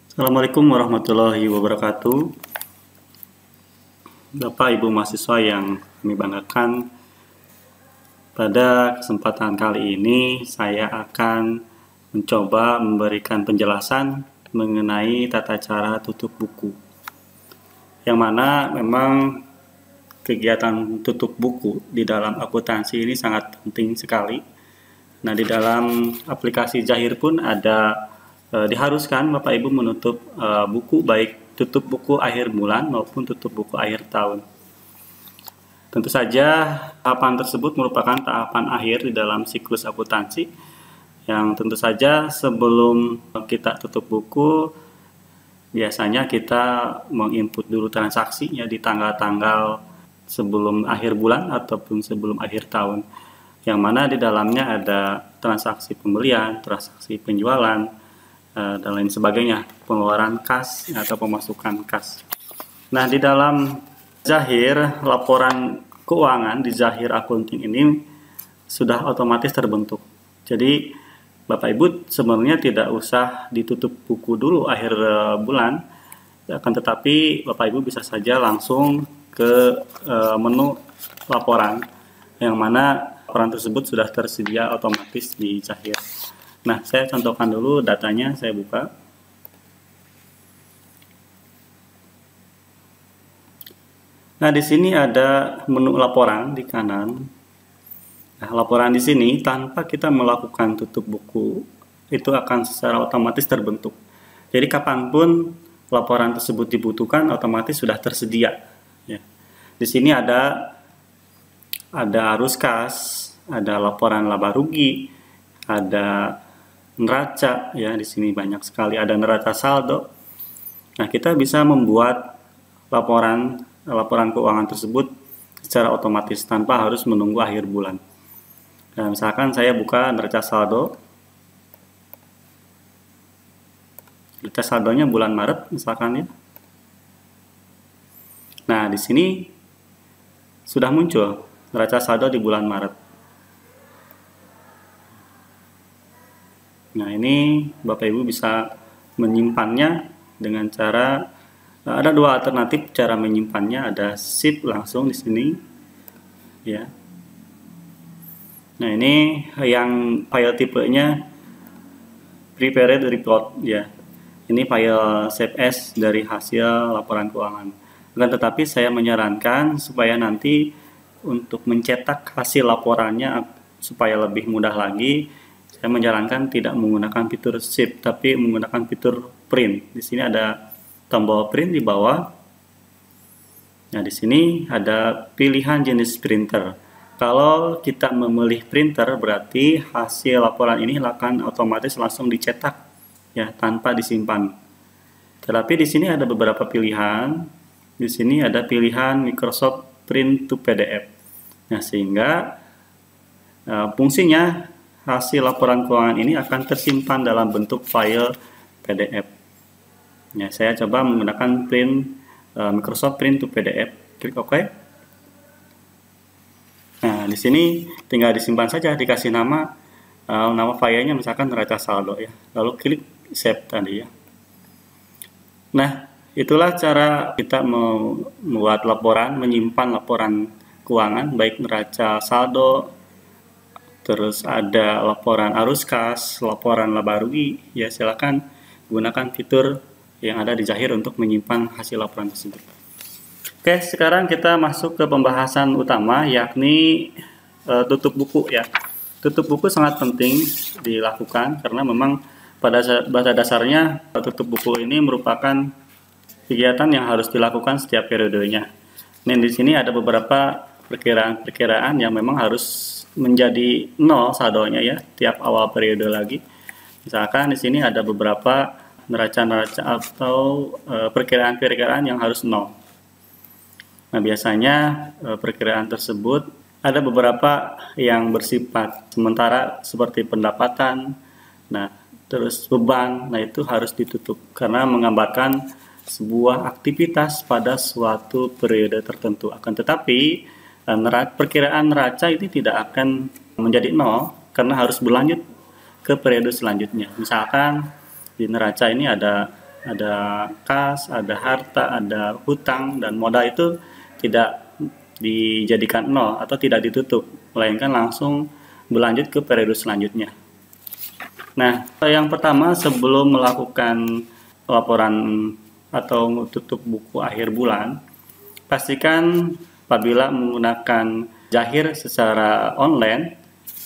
Assalamualaikum warahmatullahi wabarakatuh. Bapak Ibu mahasiswa yang kami banggakan, pada kesempatan kali ini saya akan mencoba memberikan penjelasan mengenai tata cara tutup buku. Yang mana memang kegiatan tutup buku di dalam akuntansi ini sangat penting sekali. Nah, di dalam aplikasi Zahir pun ada diharuskan Bapak Ibu menutup buku, baik tutup buku akhir bulan maupun tutup buku akhir tahun. Tentu saja tahapan tersebut merupakan tahapan akhir di dalam siklus akuntansi, yang tentu saja sebelum kita tutup buku biasanya kita menginput dulu transaksinya di tanggal-tanggal sebelum akhir bulan ataupun sebelum akhir tahun, yang mana di dalamnya ada transaksi pembelian, transaksi penjualan, dan lain sebagainya, pengeluaran kas atau pemasukan kas. Nah, di dalam Zahir, laporan keuangan di Zahir Accounting ini sudah otomatis terbentuk. Jadi Bapak Ibu sebenarnya tidak usah ditutup buku dulu akhir bulan, akan tetapi Bapak Ibu bisa saja langsung ke menu laporan, yang mana laporan tersebut sudah tersedia otomatis di Zahir. Nah, saya contohkan dulu datanya, saya buka. Nah, di sini ada menu laporan di kanan. Nah, laporan di sini tanpa kita melakukan tutup buku, itu akan secara otomatis terbentuk. Jadi kapanpun laporan tersebut dibutuhkan, otomatis sudah tersedia. Ya. Di sini ada arus kas, ada laporan laba rugi, ada neraca, ya di sini banyak sekali, ada neraca saldo. Nah, kita bisa membuat laporan keuangan tersebut secara otomatis tanpa harus menunggu akhir bulan. Nah, misalkan saya buka neraca saldo, neraca saldonya bulan Maret misalkan ya. Nah, di sini sudah muncul neraca saldo di bulan Maret. Nah, ini Bapak Ibu bisa menyimpannya dengan cara, ada dua alternatif cara menyimpannya, ada zip langsung di sini ya. Nah, ini yang file tipenya prepared report ya. Ini file save as dari hasil laporan keuangan. Akan tetapi saya menyarankan supaya nanti untuk mencetak hasil laporannya supaya lebih mudah lagi, saya menyarankan tidak menggunakan fitur zip, tapi menggunakan fitur print. Di sini ada tombol print di bawah. Nah, di sini ada pilihan jenis printer. Kalau kita memilih printer, berarti hasil laporan ini akan otomatis langsung dicetak ya, tanpa disimpan. Tetapi di sini ada beberapa pilihan. Di sini ada pilihan Microsoft Print to PDF. Nah, sehingga fungsinya hasil laporan keuangan ini akan tersimpan dalam bentuk file PDF. Ya, saya coba menggunakan Microsoft Print to PDF. Klik OK. Nah, di sini tinggal disimpan saja, dikasih nama filenya misalkan neraca saldo ya. Lalu klik save tadi ya. Nah, itulah cara kita membuat laporan, menyimpan laporan keuangan baik neraca saldo, terus ada laporan arus kas, laporan laba rugi, ya silakan gunakan fitur yang ada di Zahir untuk menyimpan hasil laporan tersebut. Oke, sekarang kita masuk ke pembahasan utama, yakni tutup buku ya. Tutup buku sangat penting dilakukan karena memang pada dasarnya tutup buku ini merupakan kegiatan yang harus dilakukan setiap periodenya. Nah, di sini ada beberapa perkiraan yang memang harus menjadi nol saldonya ya tiap awal periode lagi. Misalkan di sini ada beberapa neraca-neraca atau perkiraan-perkiraan yang harus nol. Nah, biasanya perkiraan tersebut ada beberapa yang bersifat sementara seperti pendapatan, nah terus beban, nah itu harus ditutup karena menggambarkan sebuah aktivitas pada suatu periode tertentu. Akan tetapi perkiraan neraca ini tidak akan menjadi nol karena harus berlanjut ke periode selanjutnya. Misalkan di neraca ini ada ada kas, ada harta, ada hutang, dan modal itu tidak dijadikan nol atau tidak ditutup, melainkan langsung berlanjut ke periode selanjutnya. Nah, yang pertama sebelum melakukan laporan atau tutup buku akhir bulan, pastikan apabila menggunakan Jahir secara online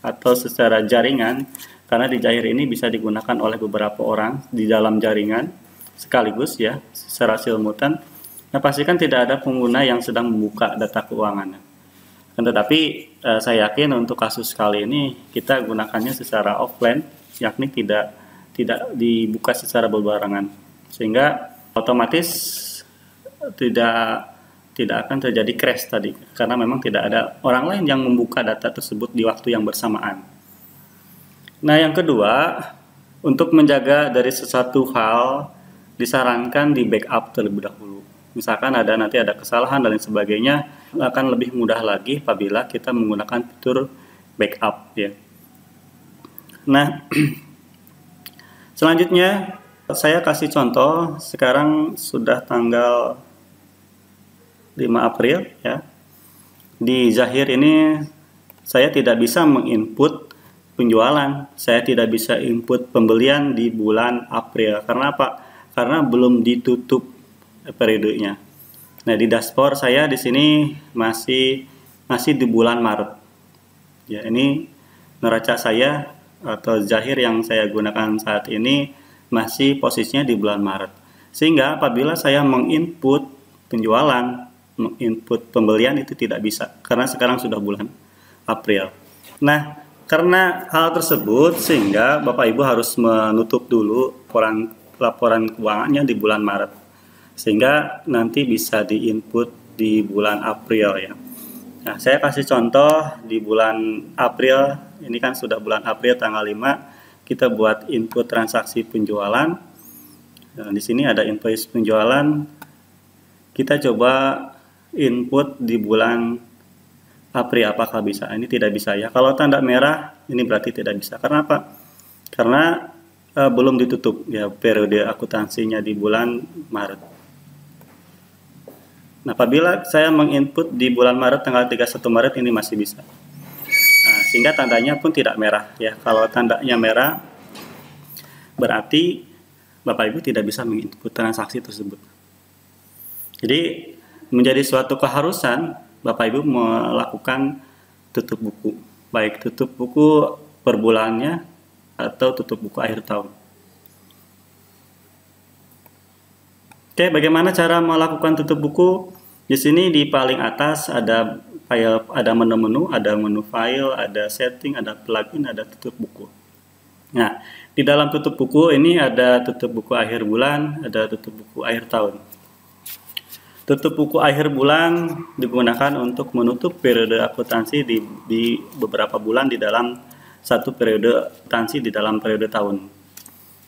atau secara jaringan, karena di Jahir ini bisa digunakan oleh beberapa orang di dalam jaringan sekaligus ya, secara simultan. Nah, pastikan tidak ada pengguna yang sedang membuka data keuangan. Tetapi saya yakin untuk kasus kali ini kita gunakannya secara offline, yakni tidak dibuka secara berbarengan, sehingga otomatis tidak akan terjadi crash tadi, karena memang tidak ada orang lain yang membuka data tersebut di waktu yang bersamaan. Nah, yang kedua, untuk menjaga dari sesuatu hal disarankan di backup terlebih dahulu. Misalkan nanti ada kesalahan dan lain sebagainya, akan lebih mudah lagi apabila kita menggunakan fitur backup ya. Nah, selanjutnya saya kasih contoh. Sekarang sudah tanggal 5 April ya. Di Zahir ini saya tidak bisa menginput penjualan, saya tidak bisa input pembelian di bulan April. Karena apa? Karena belum ditutup periodenya. Nah, di dashboard saya di sini masih di bulan Maret. Ya, ini neraca saya atau Zahir yang saya gunakan saat ini masih posisinya di bulan Maret. Sehingga apabila saya menginput penjualan, menginput pembelian itu tidak bisa, karena sekarang sudah bulan April. Nah, karena hal tersebut sehingga Bapak Ibu harus menutup dulu laporan keuangannya di bulan Maret, sehingga nanti bisa diinput di bulan April ya. Nah, saya kasih contoh di bulan April, ini kan sudah bulan April tanggal 5, kita buat input transaksi penjualan. Nah, di sini ada invoice penjualan. Kita coba input di bulan April, apakah bisa? Ini tidak bisa ya. Kalau tanda merah ini berarti tidak bisa. Karena apa? Karena belum ditutup ya periode akuntansinya di bulan Maret. Nah, apabila saya menginput di bulan Maret tanggal 31 Maret ini masih bisa. Nah, sehingga tandanya pun tidak merah ya. Kalau tandanya merah berarti Bapak Ibu tidak bisa menginput transaksi tersebut. Jadi menjadi suatu keharusan Bapak Ibu melakukan tutup buku, baik tutup buku per bulannya atau tutup buku akhir tahun. Oke, bagaimana cara melakukan tutup buku? Di sini di paling atas ada file, ada menu-menu, ada menu file, ada setting, ada plugin, ada tutup buku. Nah, di dalam tutup buku ini ada tutup buku akhir bulan, ada tutup buku akhir tahun. Tutup buku akhir bulan digunakan untuk menutup periode akuntansi di beberapa bulan di dalam satu periode akuntansi di dalam periode tahun.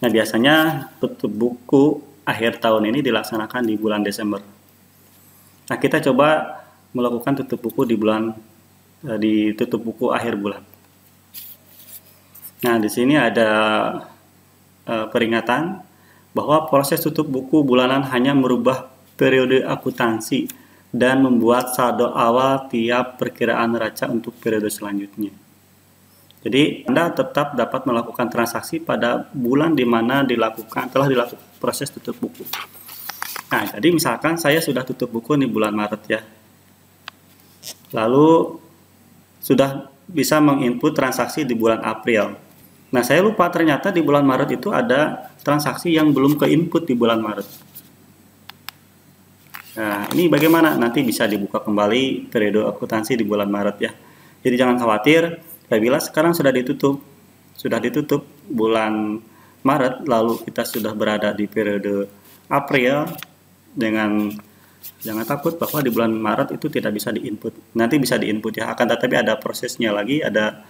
Nah, biasanya tutup buku akhir tahun ini dilaksanakan di bulan Desember. Nah, kita coba melakukan tutup buku di tutup buku akhir bulan. Nah, di sini ada peringatan bahwa proses tutup buku bulanan hanya merubah periode akuntansi dan membuat saldo awal tiap perkiraan neraca untuk periode selanjutnya. Jadi Anda tetap dapat melakukan transaksi pada bulan di mana telah dilakukan proses tutup buku. Nah, jadi misalkan saya sudah tutup buku di bulan Maret ya. Lalu sudah bisa menginput transaksi di bulan April. Nah, saya lupa ternyata di bulan Maret itu ada transaksi yang belum ke-input di bulan Maret. Nah, ini bagaimana? Nanti bisa dibuka kembali periode akuntansi di bulan Maret ya. Jadi jangan khawatir, apabila sekarang sudah ditutup bulan Maret, lalu kita sudah berada di periode April, jangan takut bahwa di bulan Maret itu tidak bisa diinput. Nanti bisa diinput ya, akan tetapi ada prosesnya lagi, ada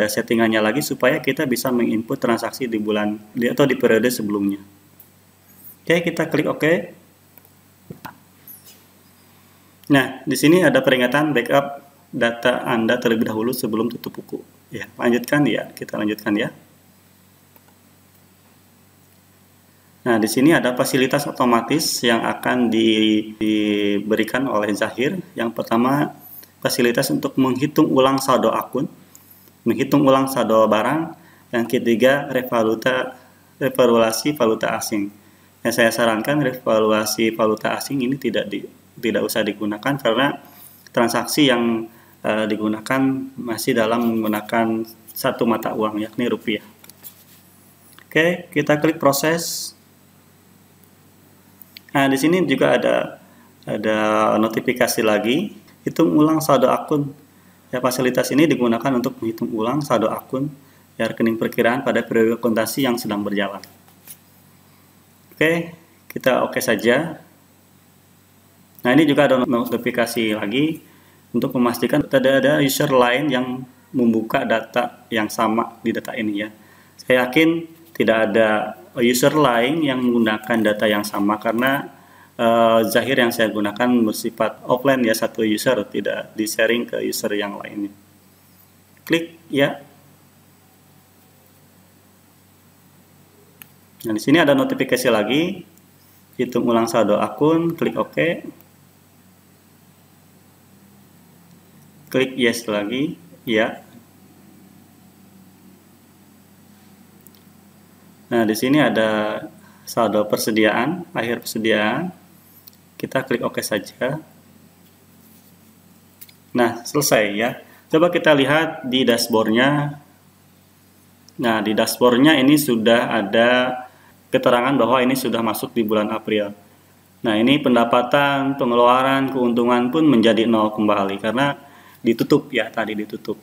settingannya lagi supaya kita bisa menginput transaksi di periode sebelumnya. Oke, kita klik OK. Nah, di sini ada peringatan backup data Anda terlebih dahulu sebelum tutup buku. Ya, lanjutkan ya, kita lanjutkan ya. Nah, di sini ada fasilitas otomatis yang akan diberikan oleh Zahir. Yang pertama, fasilitas untuk menghitung ulang saldo akun, menghitung ulang saldo barang. Yang ketiga, revaluasi valuta asing. Yang saya sarankan revaluasi valuta asing ini tidak usah digunakan karena transaksi yang digunakan masih dalam menggunakan satu mata uang, yakni rupiah. Oke, kita klik proses. Nah, di sini juga ada notifikasi lagi, hitung ulang saldo akun. Ya, fasilitas ini digunakan untuk menghitung ulang saldo akun ya, rekening perkiraan pada periode akuntansi yang sedang berjalan. Oke, kita oke saja. Nah, ini juga ada notifikasi lagi untuk memastikan tidak ada user lain yang membuka data yang sama di data ini ya. Saya yakin tidak ada user lain yang menggunakan data yang sama karena Zahir yang saya gunakan bersifat offline ya, satu user, tidak di-sharing ke user yang lainnya. Klik ya. Nah, di sini ada notifikasi lagi, hitung ulang saldo akun, klik OK. Klik yes lagi, ya. Nah, di sini ada saldo persediaan, akhir persediaan. Kita klik OK saja. Nah, selesai ya. Coba kita lihat di dashboardnya. Nah, di dashboardnya ini sudah ada keterangan bahwa ini sudah masuk di bulan April. Nah, ini pendapatan, pengeluaran, keuntungan pun menjadi nol kembali karena ditutup ya, tadi ditutup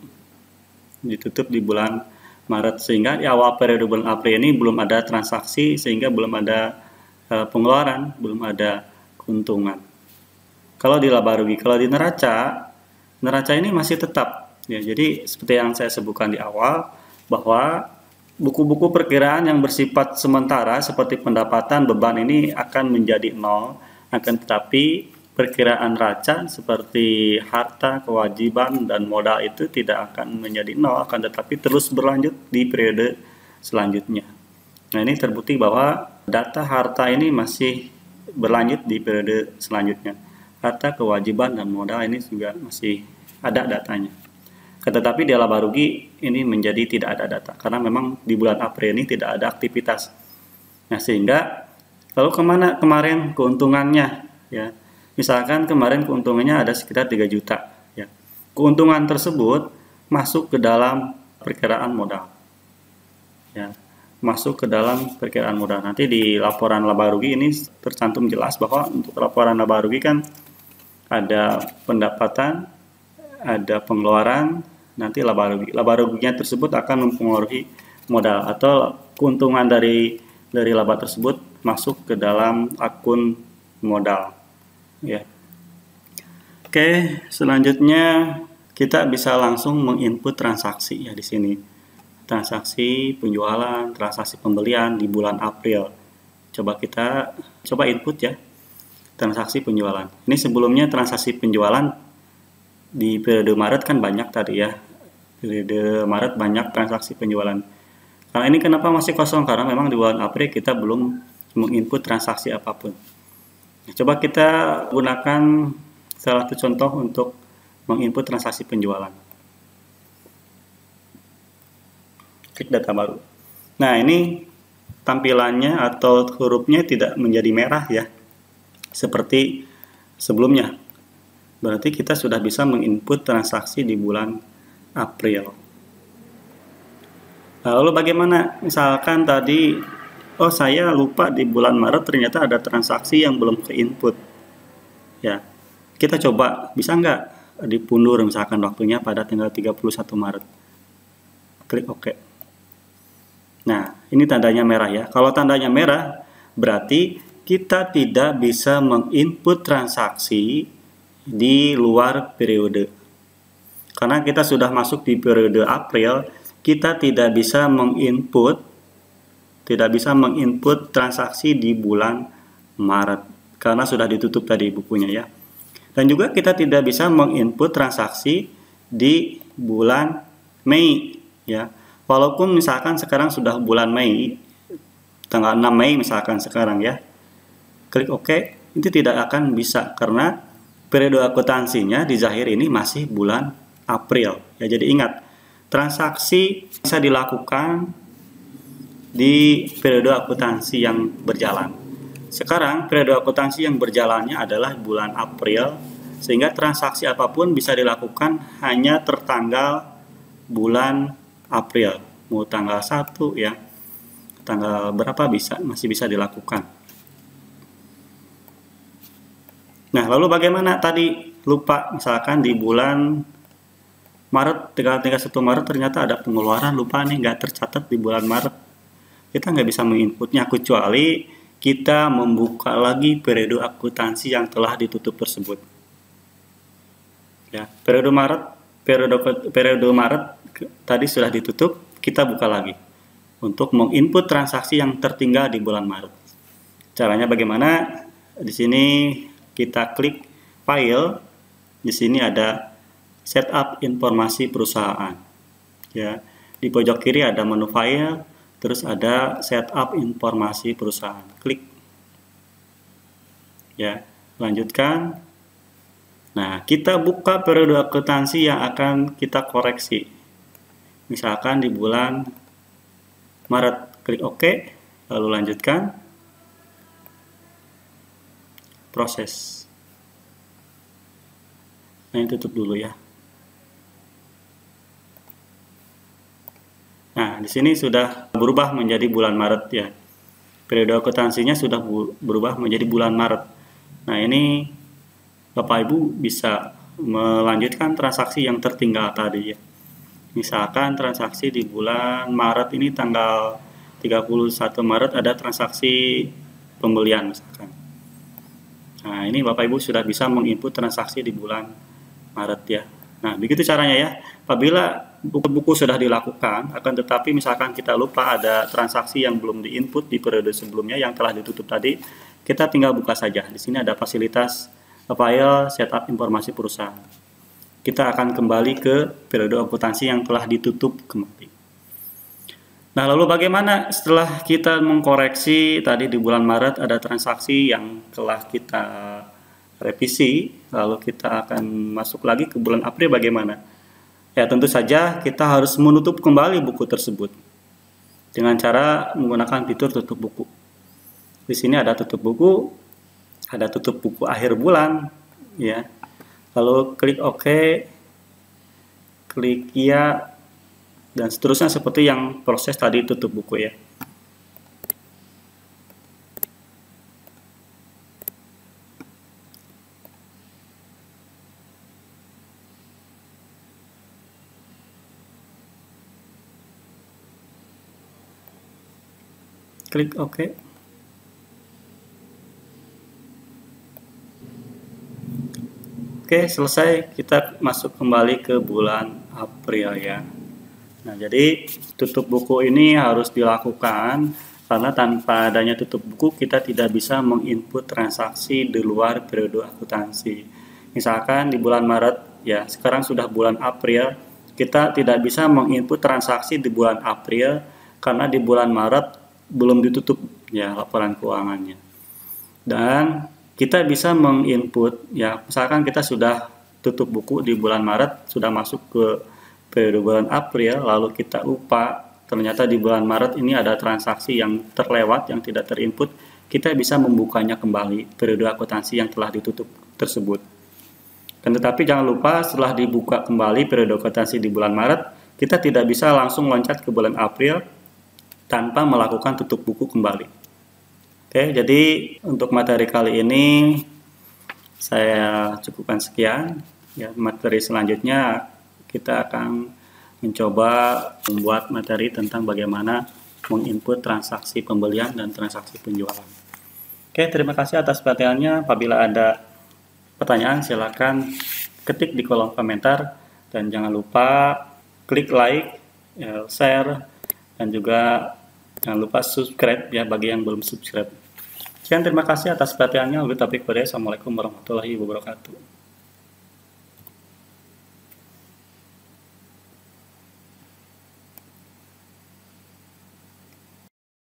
di bulan Maret, sehingga di awal periode bulan April ini belum ada transaksi, sehingga belum ada pengeluaran, belum ada keuntungan. Kalau di laba rugi, kalau di neraca ini masih tetap ya. Jadi seperti yang saya sebutkan di awal bahwa buku-buku perkiraan yang bersifat sementara seperti pendapatan, beban ini akan menjadi nol, akan tetapi perkiraan neraca seperti harta, kewajiban, dan modal itu tidak akan menjadi nol, akan tetapi terus berlanjut di periode selanjutnya. Nah, ini terbukti bahwa data harta ini masih berlanjut di periode selanjutnya. Harta, kewajiban, dan modal ini juga masih ada datanya. Tetapi di laba rugi ini menjadi tidak ada data karena memang di bulan April ini tidak ada aktivitas. Nah, sehingga lalu kemarin keuntungannya ya. Misalkan kemarin keuntungannya ada sekitar 3 juta ya. Keuntungan tersebut masuk ke dalam perkiraan modal. Ya, masuk ke dalam perkiraan modal. Nanti di laporan laba rugi ini tercantum jelas bahwa untuk laporan laba rugi kan ada pendapatan, ada pengeluaran, nanti laba rugi. Laba ruginya tersebut akan mempengaruhi modal atau keuntungan dari laba tersebut masuk ke dalam akun modal. Ya. Oke, selanjutnya kita bisa langsung menginput transaksi ya di sini. Transaksi penjualan, transaksi pembelian di bulan April. Kita coba input ya. Transaksi penjualan. Ini sebelumnya transaksi penjualan di periode Maret kan banyak tadi ya. Periode Maret banyak transaksi penjualan. Karena ini kenapa masih kosong? Karena memang di bulan April kita belum menginput transaksi apapun. Coba kita gunakan salah satu contoh untuk menginput transaksi penjualan. Klik data baru. Nah, ini tampilannya atau hurufnya tidak menjadi merah ya, seperti sebelumnya. Berarti kita sudah bisa menginput transaksi di bulan April. Lalu bagaimana? Misalkan tadi oh, saya lupa di bulan Maret ternyata ada transaksi yang belum ke input. Ya, kita coba bisa nggak dipundur misalkan waktunya pada tanggal 31 Maret. Klik OK. Nah, ini tandanya merah ya. Kalau tandanya merah, berarti kita tidak bisa menginput transaksi di luar periode. Karena kita sudah masuk di periode April, kita tidak bisa menginput transaksi di bulan Maret karena sudah ditutup tadi bukunya ya. Dan juga kita tidak bisa menginput transaksi di bulan Mei ya. Walaupun misalkan sekarang sudah bulan Mei, tanggal 6 Mei misalkan sekarang ya, klik OK, itu tidak akan bisa karena periode akuntansinya di Zahir ini masih bulan April. Ya, jadi ingat, transaksi bisa dilakukan di periode akuntansi yang berjalan. Sekarang periode akuntansi yang berjalannya adalah bulan April, sehingga transaksi apapun bisa dilakukan hanya tertanggal bulan April. Mau tanggal 1 ya, tanggal berapa masih bisa dilakukan. Nah, lalu bagaimana tadi lupa misalkan di bulan Maret, tanggal 1 Maret ternyata ada pengeluaran, lupa nih nggak tercatat di bulan Maret. Kita nggak bisa menginputnya kecuali kita membuka lagi periode akuntansi yang telah ditutup tersebut. Ya, periode Maret tadi sudah ditutup, kita buka lagi untuk menginput transaksi yang tertinggal di bulan Maret. Caranya bagaimana? Di sini kita klik file, di sini ada setup informasi perusahaan. Ya, di pojok kiri ada menu file. Terus ada setup informasi perusahaan. Klik. Ya, lanjutkan. Nah, kita buka periode akuntansi yang akan kita koreksi. Misalkan di bulan Maret, klik OK, lalu lanjutkan. Proses. Nah, ini tutup dulu ya. Nah, di sini sudah berubah menjadi bulan Maret ya. Periode akuntansinya sudah berubah menjadi bulan Maret. Nah, ini Bapak Ibu bisa melanjutkan transaksi yang tertinggal tadi ya. Misalkan transaksi di bulan Maret ini tanggal 31 Maret ada transaksi pembelian misalkan. Nah, ini Bapak Ibu sudah bisa menginput transaksi di bulan Maret ya. Nah, begitu caranya ya. Apabila buku-buku sudah dilakukan, akan tetapi misalkan kita lupa ada transaksi yang belum diinput di periode sebelumnya yang telah ditutup tadi, kita tinggal buka saja. Di sini ada fasilitas file setup informasi perusahaan. Kita akan kembali ke periode akuntansi yang telah ditutup kembali. Nah, lalu bagaimana setelah kita mengkoreksi tadi di bulan Maret ada transaksi yang telah kita revisi, lalu kita akan masuk lagi ke bulan April bagaimana? Ya, tentu saja kita harus menutup kembali buku tersebut dengan cara menggunakan fitur tutup buku. Di sini ada tutup buku akhir bulan, ya. Lalu klik OK, klik ya, dan seterusnya seperti yang proses tadi tutup buku ya. Klik OK. Oke, selesai. Kita masuk kembali ke bulan April ya. Nah, jadi tutup buku ini harus dilakukan karena tanpa adanya tutup buku kita tidak bisa menginput transaksi di luar periode akuntansi. Misalkan di bulan Maret ya, sekarang sudah bulan April, kita tidak bisa menginput transaksi di bulan April karena di bulan Maret belum ditutup ya laporan keuangannya. Dan kita bisa menginput ya, misalkan kita sudah tutup buku di bulan Maret, sudah masuk ke periode bulan April, lalu kita lupa ternyata di bulan Maret ini ada transaksi yang terlewat, yang tidak terinput, kita bisa membukanya kembali periode akuntansi yang telah ditutup tersebut. Dan tetapi jangan lupa setelah dibuka kembali periode akuntansi di bulan Maret, kita tidak bisa langsung loncat ke bulan April tanpa melakukan tutup buku kembali. Oke, jadi untuk materi kali ini saya cukupkan sekian. Ya, materi selanjutnya kita akan mencoba membuat materi tentang bagaimana menginput transaksi pembelian dan transaksi penjualan. Oke, terima kasih atas perhatiannya. Apabila ada pertanyaan silakan ketik di kolom komentar dan jangan lupa klik like, share, dan juga jangan lupa subscribe ya bagi yang belum subscribe. Sekian, terima kasih atas perhatiannya. Wabillahi taufiq walhidayah. Assalamualaikum warahmatullahi wabarakatuh.